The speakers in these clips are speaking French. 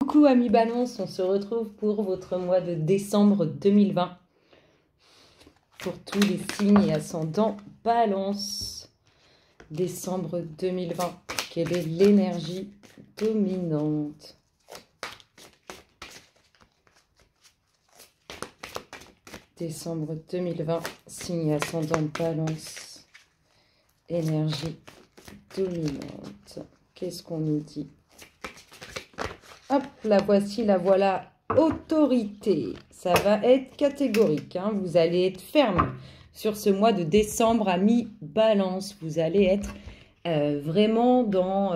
Coucou amis Balance, on se retrouve pour votre mois de décembre 2020. Pour tous les signes et ascendants Balance. Décembre 2020, quelle est l'énergie dominante? Décembre 2020, signe et ascendant Balance. Énergie dominante. Qu'est-ce qu'on nous dit? Hop, la voici, la voilà, autorité. Ça va être catégorique, hein. Vous allez être ferme sur ce mois de décembre, amis Balance. Vous allez être vraiment dans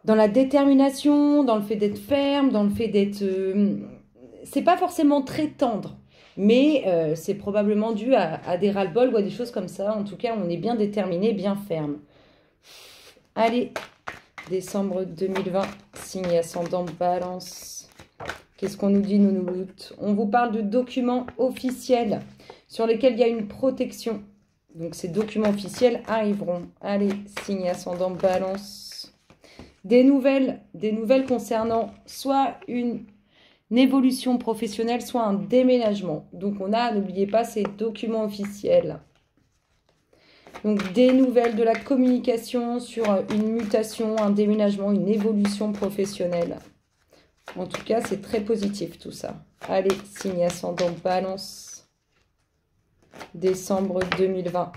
la détermination, dans le fait d'être ferme, dans le fait d'être... c'est pas forcément très tendre, mais c'est probablement dû à des ras-le-bol ou à des choses comme ça. En tout cas, on est bien déterminé, bien ferme. Allez, décembre 2020, signe ascendant Balance. Qu'est-ce qu'on nous dit, Nounoulous? On vous parle de documents officiels sur lesquels il y a une protection. Donc, ces documents officiels arriveront. Allez, signe ascendant Balance. Des nouvelles concernant soit une évolution professionnelle, soit un déménagement. Donc, on a, n'oubliez pas, ces documents officiels. Donc, des nouvelles de la communication sur une mutation, un déménagement, une évolution professionnelle. En tout cas, c'est très positif tout ça. Allez, signe ascendant Balance. Décembre 2020.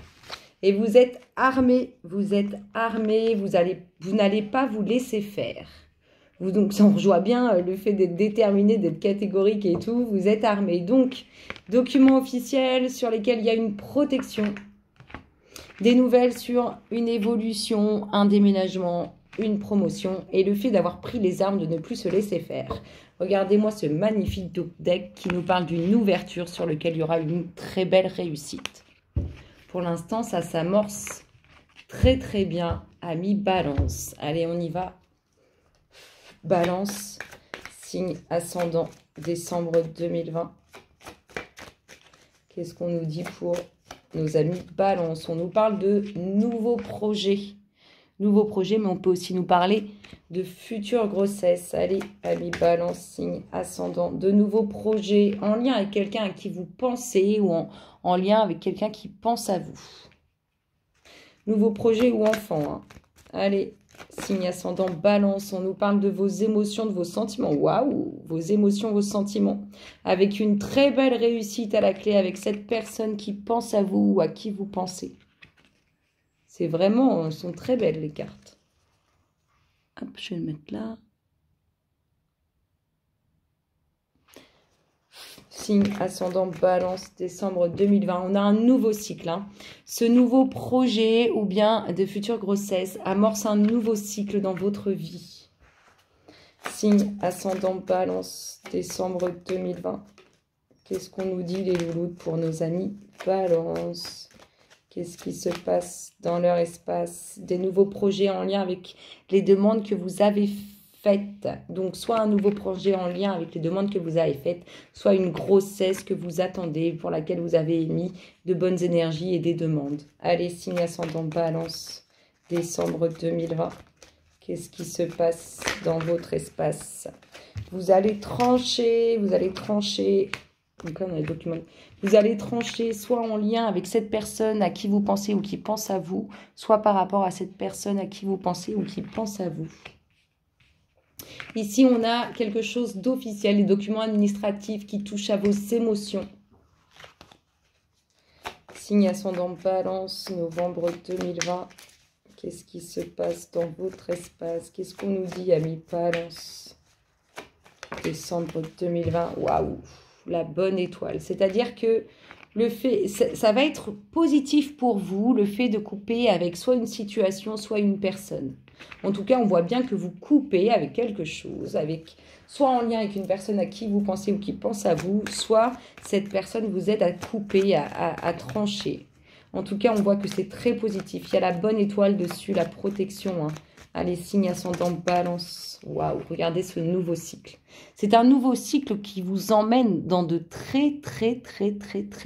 Et vous êtes armés, vous n'allez pas vous laisser faire. Donc, ça rejoint bien le fait d'être déterminé, d'être catégorique et tout. Vous êtes armés. Donc, documents officiels sur lesquels il y a une protection. Des nouvelles sur une évolution, un déménagement, une promotion et le fait d'avoir pris les armes, de ne plus se laisser faire. Regardez-moi ce magnifique deck qui nous parle d'une ouverture sur laquelle il y aura une très belle réussite. Pour l'instant, ça s'amorce très très bien, amis Balance. Allez, on y va. Balance, signe ascendant, décembre 2020. Qu'est-ce qu'on nous dit pour nos amis Balance? On nous parle de nouveaux projets. Nouveaux projets, mais on peut aussi nous parler de futures grossesses. Allez, amis Balance, signe ascendant. De nouveaux projets en lien avec quelqu'un à qui vous pensez ou en lien avec quelqu'un qui pense à vous. Nouveaux projets ou enfants. Hein. Allez, signe ascendant Balance. On nous parle de vos émotions, de vos sentiments. Waouh, vos émotions, vos sentiments. Avec une très belle réussite à la clé avec cette personne qui pense à vous ou à qui vous pensez. C'est vraiment, elles sont très belles les cartes. Hop, je vais le mettre là. Signe ascendant Balance, décembre 2020. On a un nouveau cycle. Hein. Ce nouveau projet ou bien de futures grossesses amorce un nouveau cycle dans votre vie. Signe ascendant Balance, décembre 2020. Qu'est-ce qu'on nous dit les loulous pour nos amis Balance? Qu'est-ce qui se passe dans leur espace? Des nouveaux projets en lien avec les demandes que vous avez faites. Donc, soit un nouveau projet en lien avec les demandes que vous avez faites, soit une grossesse que vous attendez, pour laquelle vous avez émis de bonnes énergies et des demandes. Allez, signe ascendant Balance, décembre 2020. Qu'est-ce qui se passe dans votre espace? Vous allez trancher, donc là, on a les documents. Vous allez trancher soit en lien avec cette personne à qui vous pensez ou qui pense à vous, soit par rapport à cette personne à qui vous pensez ou qui pense à vous. Ici, on a quelque chose d'officiel, les documents administratifs qui touchent à vos émotions. Signe ascendant Balance, novembre 2020. Qu'est-ce qui se passe dans votre espace? Qu'est-ce qu'on nous dit, amis Balance? Décembre 2020, waouh! La bonne étoile. C'est-à-dire que le fait, ça va être positif pour vous, le fait de couper avec soit une situation, soit une personne. En tout cas, on voit bien que vous coupez avec quelque chose, soit en lien avec une personne à qui vous pensez ou qui pense à vous, soit cette personne vous aide à couper, à trancher. En tout cas, on voit que c'est très positif. Il y a la bonne étoile dessus, la protection. Hein. Allez, signe ascendant Balance. Waouh, regardez ce nouveau cycle. C'est un nouveau cycle qui vous emmène dans de très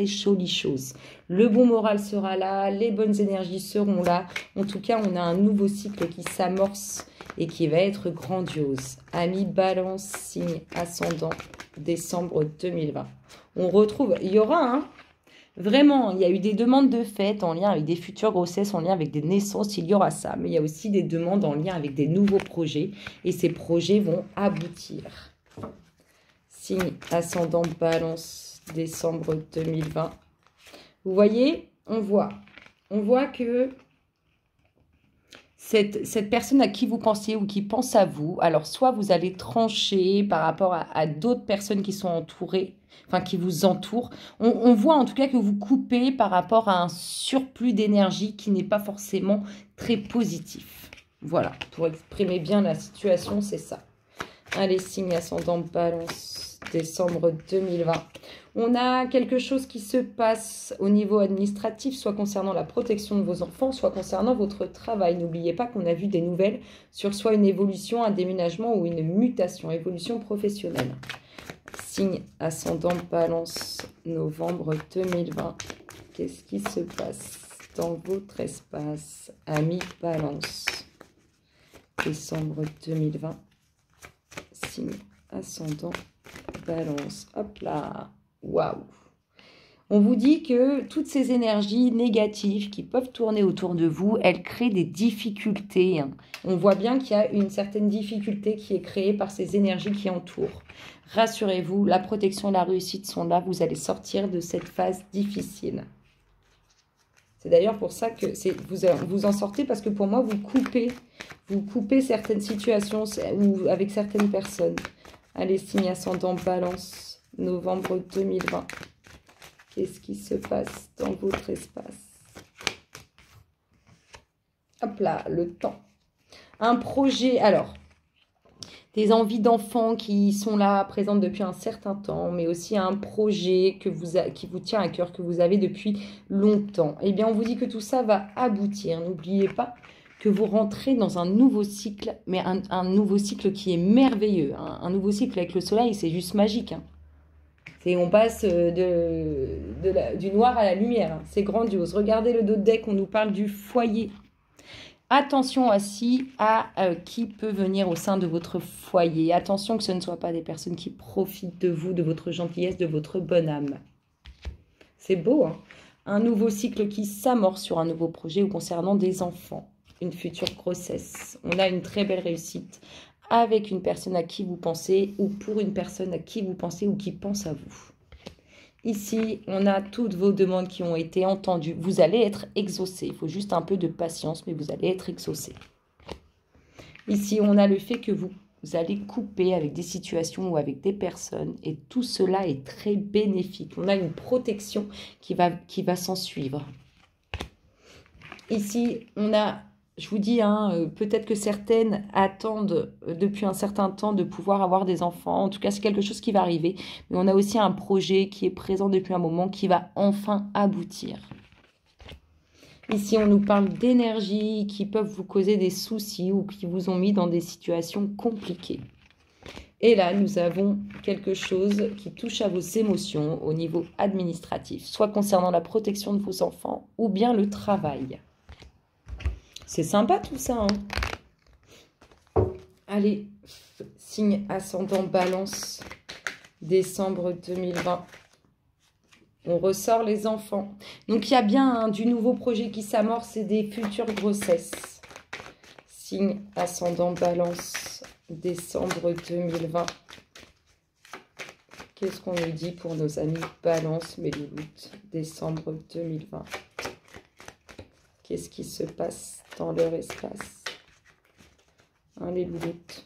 jolies choses. Le bon moral sera là, les bonnes énergies seront là. En tout cas, on a un nouveau cycle qui s'amorce et qui va être grandiose. Amis Balance, signe ascendant, décembre 2020. On retrouve, il y aura vraiment, il y a eu des demandes de fête en lien avec des futures grossesses, en lien avec des naissances, il y aura ça. Mais il y a aussi des demandes en lien avec des nouveaux projets. Et ces projets vont aboutir. Signe ascendant Balance, décembre 2020. Vous voyez, on voit que cette personne à qui vous pensez ou qui pense à vous, alors soit vous allez trancher par rapport à d'autres personnes qui sont entourées, enfin qui vous entourent. On voit en tout cas que vous coupez par rapport à un surplus d'énergie qui n'est pas forcément très positif. Voilà, pour exprimer bien la situation, c'est ça. Allez, signe ascendant Balance, décembre 2020. On a quelque chose qui se passe au niveau administratif, soit concernant la protection de vos enfants, soit concernant votre travail. N'oubliez pas qu'on a vu des nouvelles sur soit une évolution, un déménagement ou une mutation, évolution professionnelle. Signe ascendant Balance, novembre 2020. Qu'est-ce qui se passe dans votre espace, amis Balance, décembre 2020. Signe ascendant Balance. Hop là. Waouh. On vous dit que toutes ces énergies négatives qui peuvent tourner autour de vous, elles créent des difficultés. On voit bien qu'il y a une certaine difficulté qui est créée par ces énergies qui entourent. Rassurez-vous, la protection et la réussite sont là. Vous allez sortir de cette phase difficile. C'est d'ailleurs pour ça que vous en sortez, parce que pour moi, vous coupez certaines situations ou avec certaines personnes. Allez, signe ascendant Balance, novembre 2020. Qu'est-ce qui se passe dans votre espace? Hop là, le temps. Un projet, alors, des envies d'enfants qui sont là, présentes depuis un certain temps, mais aussi un projet qui vous tient à cœur, que vous avez depuis longtemps. Eh bien, on vous dit que tout ça va aboutir. N'oubliez pas que vous rentrez dans un nouveau cycle, mais un nouveau cycle qui est merveilleux. Un nouveau cycle avec le soleil, c'est juste magique. On passe du noir à la lumière. C'est grandiose. Regardez le dos de deck, on nous parle du foyer. Attention aussi à qui peut venir au sein de votre foyer. Attention que ce ne soit pas des personnes qui profitent de vous, de votre gentillesse, de votre bonne âme. C'est beau, hein? Un nouveau cycle qui s'amorce sur un nouveau projet ou concernant des enfants. Une future grossesse. On a une très belle réussite avec une personne à qui vous pensez ou pour une personne à qui vous pensez ou qui pense à vous. Ici, on a toutes vos demandes qui ont été entendues. Vous allez être exaucé. Il faut juste un peu de patience, mais vous allez être exaucé. Ici, on a le fait que vous allez couper avec des situations ou avec des personnes. Et tout cela est très bénéfique. On a une protection qui va s'en suivre. Ici, on a... Je vous dis, peut-être que certaines attendent depuis un certain temps de pouvoir avoir des enfants. En tout cas, c'est quelque chose qui va arriver. Mais on a aussi un projet qui est présent depuis un moment qui va enfin aboutir. Ici, on nous parle d'énergie qui peuvent vous causer des soucis ou qui vous ont mis dans des situations compliquées. Et là, nous avons quelque chose qui touche à vos émotions au niveau administratif, soit concernant la protection de vos enfants ou bien le travail. C'est sympa tout ça, hein? Allez, signe ascendant Balance, décembre 2020. On ressort les enfants. Donc, il y a bien du nouveau projet qui s'amorce et des futures grossesses. Signe ascendant Balance, décembre 2020. Qu'est-ce qu'on nous dit pour nos amis Balance, mes louloutes, décembre 2020? Qu'est-ce qui se passe dans leur espace? Les louloutes.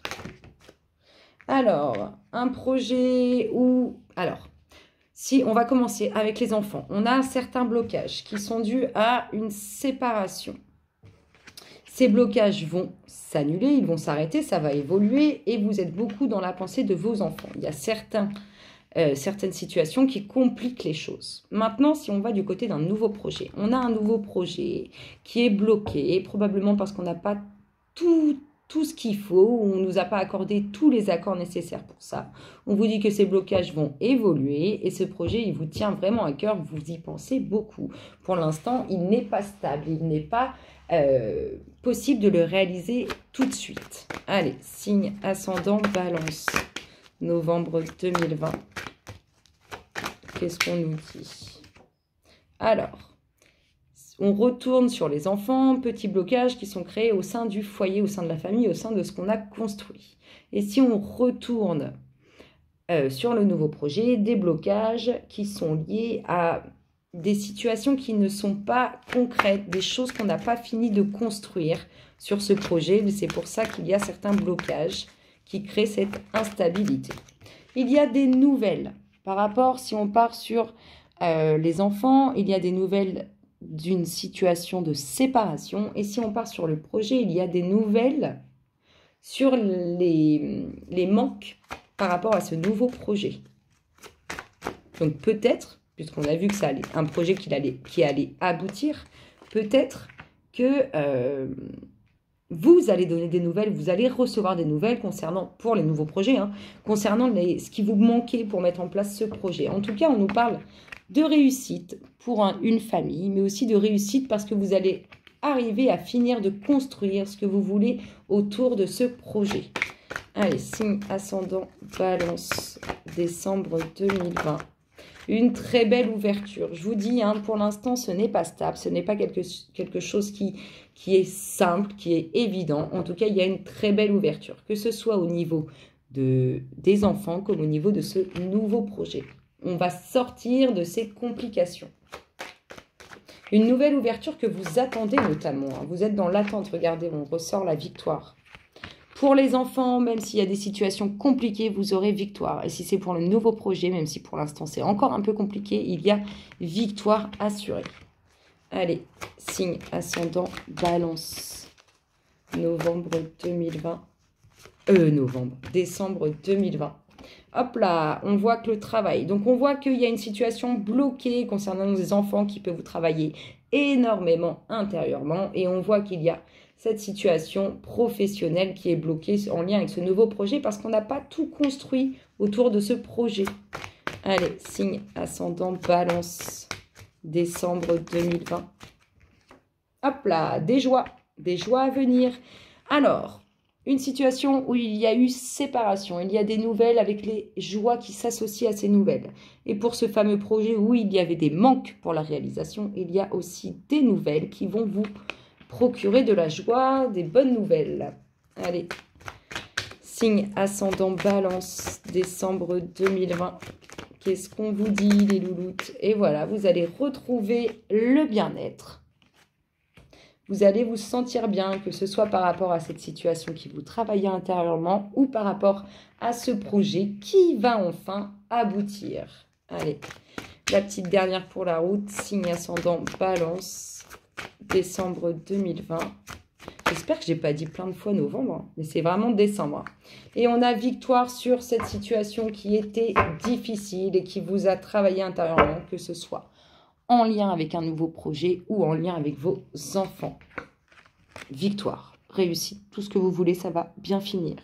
Alors, un projet où... Alors, si on va commencer avec les enfants, on a certains blocages qui sont dus à une séparation. Ces blocages vont s'annuler, ils vont s'arrêter, ça va évoluer et vous êtes beaucoup dans la pensée de vos enfants. Il y a certains certaines situations qui compliquent les choses. Maintenant, si on va du côté d'un nouveau projet, on a un nouveau projet qui est bloqué, probablement parce qu'on n'a pas tout ce qu'il faut, ou on ne nous a pas accordé tous les accords nécessaires pour ça. On vous dit que ces blocages vont évoluer et ce projet, il vous tient vraiment à cœur, vous y pensez beaucoup. Pour l'instant, il n'est pas stable, il n'est pas possible de le réaliser tout de suite. Allez, signe ascendant Balance, novembre 2020. Qu'est-ce qu'on nous dit? Alors, on retourne sur les enfants, petits blocages qui sont créés au sein du foyer, au sein de la famille, au sein de ce qu'on a construit. Et si on retourne sur le nouveau projet, des blocages qui sont liés à des situations qui ne sont pas concrètes, des choses qu'on n'a pas fini de construire sur ce projet. C'est pour ça qu'il y a certains blocages qui créent cette instabilité. Il y a des nouvelles. Par rapport, si on part sur les enfants, il y a des nouvelles d'une situation de séparation. Et si on part sur le projet, il y a des nouvelles sur les manques par rapport à ce nouveau projet. Donc peut-être, puisqu'on a vu que ça allait, un projet qui allait aboutir, peut-être que vous allez donner des nouvelles, vous allez recevoir des nouvelles concernant, pour les nouveaux projets, concernant ce qui vous manquait pour mettre en place ce projet. En tout cas, on nous parle de réussite pour une famille, mais aussi de réussite parce que vous allez arriver à finir de construire ce que vous voulez autour de ce projet. Allez, signe ascendant Balance, décembre 2020. Une très belle ouverture. Je vous dis, pour l'instant, ce n'est pas stable, ce n'est pas quelque chose qui est simple, qui est évident. En tout cas, il y a une très belle ouverture, que ce soit au niveau des enfants comme au niveau de ce nouveau projet. On va sortir de ces complications. Une nouvelle ouverture que vous attendez notamment. Vous êtes dans l'attente. Regardez, on ressort la victoire. Pour les enfants, même s'il y a des situations compliquées, vous aurez victoire. Et si c'est pour le nouveau projet, même si pour l'instant c'est encore un peu compliqué, il y a victoire assurée. Allez, signe ascendant Balance, novembre 2020. Décembre 2020. Hop là, on voit que le travail. Donc, on voit qu'il y a une situation bloquée concernant les enfants qui peut vous travailler énormément intérieurement. Et on voit qu'il y a cette situation professionnelle qui est bloquée en lien avec ce nouveau projet parce qu'on n'a pas tout construit autour de ce projet. Allez, signe ascendant Balance, décembre 2020. Hop là, des joies à venir. Alors, une situation où il y a eu séparation, il y a des nouvelles avec les joies qui s'associent à ces nouvelles. Et pour ce fameux projet où il y avait des manques pour la réalisation, il y a aussi des nouvelles qui vont vous procurer de la joie, des bonnes nouvelles. Allez, signe ascendant Balance, décembre 2020. Qu'est-ce qu'on vous dit, les louloutes? Et voilà, vous allez retrouver le bien-être. Vous allez vous sentir bien, que ce soit par rapport à cette situation qui vous travaille intérieurement ou par rapport à ce projet qui va enfin aboutir. Allez, la petite dernière pour la route, signe ascendant Balance, décembre 2020. J'espère que je n'ai pas dit plein de fois novembre, mais c'est vraiment décembre. Et on a victoire sur cette situation qui était difficile et qui vous a travaillé intérieurement, que ce soit en lien avec un nouveau projet ou en lien avec vos enfants. Victoire, réussite, tout ce que vous voulez, ça va bien finir.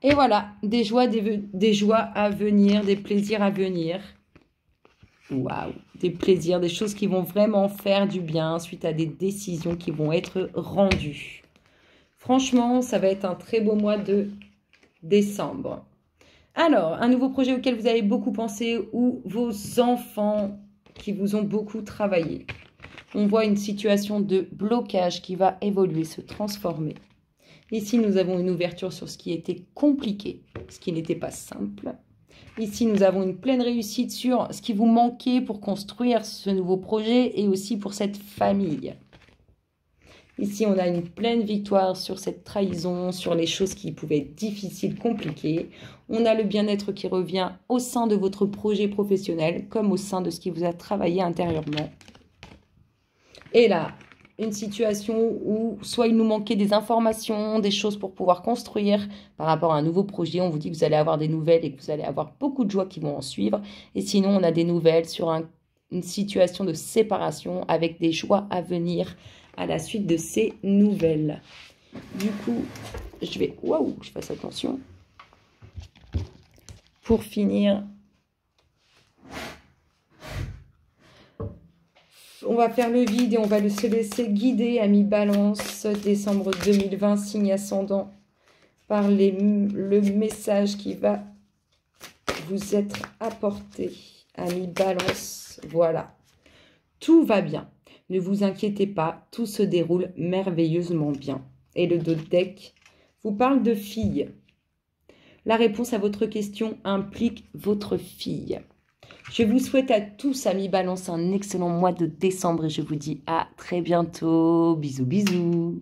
Et voilà, des joies à venir, des plaisirs à venir. Waouh, des plaisirs, des choses qui vont vraiment faire du bien suite à des décisions qui vont être rendues. Franchement, ça va être un très beau mois de décembre. Alors, un nouveau projet auquel vous avez beaucoup pensé ou vos enfants qui vous ont beaucoup travaillé. On voit une situation de blocage qui va évoluer, se transformer. Ici, nous avons une ouverture sur ce qui était compliqué, ce qui n'était pas simple. Ici, nous avons une pleine réussite sur ce qui vous manquait pour construire ce nouveau projet et aussi pour cette famille. Ici, on a une pleine victoire sur cette trahison, sur les choses qui pouvaient être difficiles, compliquées. On a le bien-être qui revient au sein de votre projet professionnel, comme au sein de ce qui vous a travaillé intérieurement. Et là, une situation où soit il nous manquait des informations, des choses pour pouvoir construire par rapport à un nouveau projet. On vous dit que vous allez avoir des nouvelles et que vous allez avoir beaucoup de joie qui vont en suivre. Et sinon, on a des nouvelles sur une situation de séparation avec des joies à venir à la suite de ces nouvelles. Du coup, je vais... Waouh, je fasse attention. Pour finir... On va faire le vide et on va se laisser guider, amis Balance, décembre 2020, signe ascendant, par le message qui va vous être apporté, amis Balance. Voilà, tout va bien. Ne vous inquiétez pas, tout se déroule merveilleusement bien. Et le dos de deck vous parle de fille. La réponse à votre question implique votre fille. Je vous souhaite à tous, amis Balance, un excellent mois de décembre et je vous dis à très bientôt. Bisous, bisous.